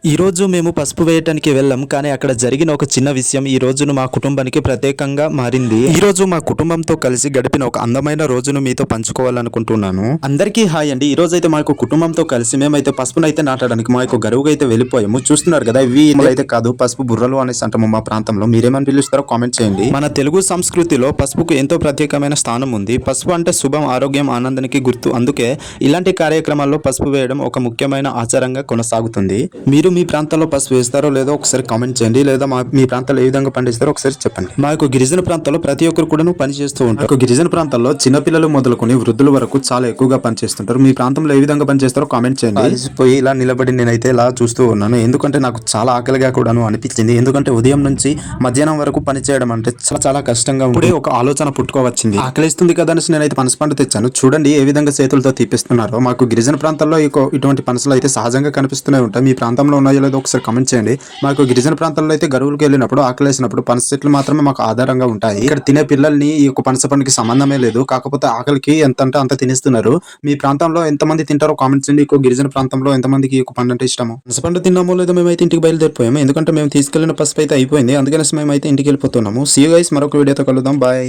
ఈ రోజు మేము పసుపు వేయటానికి వెళ్ళాం, కానీ అక్కడ జరిగిన ఒక చిన్న విషయం ఈ రోజును మా కుటుంబానికి ప్రత్యేకంగా మారింది. ఈ రోజు మా కుటుంబంతో కలిసి గడిపిన ఒక అందమైన రోజును మీతో పంచుకోవాలనుకుంటున్నాను. అందరికీ హాయ్ అండి. ఈ రోజు అయితే మా కుటుంబంతో కలిసి మేమైతే పసుపును అయితే నాటడానికి మా యొక్క గరువుగా అయితే వెళ్ళిపోయాము. చూస్తున్నారు కదా, ఇవి అయితే కాదు, పసుపు బుర్రలు అనేసి అంటాము మా ప్రాంతంలో. మీరేమని పిలుస్తారో కామెంట్ చేయండి. మన తెలుగు సంస్కృతిలో పసుపుకు ఎంతో ప్రత్యేకమైన స్థానం ఉంది. పసుపు అంటే శుభం, ఆరోగ్యం, ఆనందానికి గుర్తు. అందుకే ఇలాంటి కార్యక్రమాల్లో పసుపు వేయడం ఒక ముఖ్యమైన ఆచారంగా కొనసాగుతుంది. మీరు మీ ప్రాంతాల్లో పసుపు వేస్తారో లేదో ఒకసారి కామెంట్ చేయండి, లేదా మీ ప్రాంతాల్లో ఏ విధంగా పండిస్తారో ఒకసారి చెప్పండి. మా యొక్క గిరిజన ప్రాంతాల్లో ప్రతి ఒక్కరు కూడా పని చేస్తూ ఉంటారు. గిరిజన ప్రాంతాల్లో చిన్నపిల్లలు మొదలుకొని వృద్ధుల వరకు చాలా ఎక్కువగా పనిచేస్తుంటారు. మీ ప్రాంతంలో ఏ విధంగా పనిచేస్తారో కామెంట్ చేయండి. అలసిపోయి ఇలా నిలబడి నేనైతే ఇలా చూస్తూ ఉన్నాను, ఎందుకంటే నాకు చాలా ఆకలిగా కూడాను అనిపించింది. ఎందుకంటే ఉదయం నుంచి మధ్యాహ్నం వరకు పని చేయడం అంటే చాలా చాలా కష్టంగా ఉండే ఒక ఆలోచన పుట్టుకోవచ్చింది. ఆకలిస్తుంది కదా అనేసి నేనైతే పనసపండు తెచ్చాను. చూడండి ఏ విధంగా చేతులతో తీపిస్తున్నారో. మాకు గిరిజన ప్రాంతాల్లో ఇటువంటి పనసలు అయితే సహజంగా కనిపిస్తూనే ఉంటాయి. మీ ప్రాంతంలో ఉన్నాయో లేదో ఒకసారి కామెంట్ చేయండి. మాకు గిరిజన ప్రాంతాల్లో అయితే గరువులకు వెళ్ళినప్పుడు ఆకలేసినప్పుడు పనస చెట్లు మాత్రమే మాకు ఆధారంగా ఉంటాయి. ఇక్కడ తినే పిల్లల్ని ఈ యొక్క పనస పండుకి సంబంధమే లేదు, కాకపోతే ఆకలికి ఎంత అంటే అంత తినేస్తున్నారు. మీ ప్రాంతంలో ఎంతమంది తింటారో కామెంట్ చేయండి. ఈ గిరిజన ప్రాంతంలో ఎంతమందికి ఈ పండు అంటే ఇష్టమో. పనస పండు తిన్నామో లేదో మేమైతే ఇంటికి బయలుదేరిపోయాము, ఎందుకంటే మేము తీసుకెళ్లిన పసుపు అయితే అయిపోయింది. అందుకని మేమైతే ఇంటికి వెళ్ళిపోతున్నాము. సీ యు గైస్, మరొక వీడియోతో కలుద్దాం. బాయ్.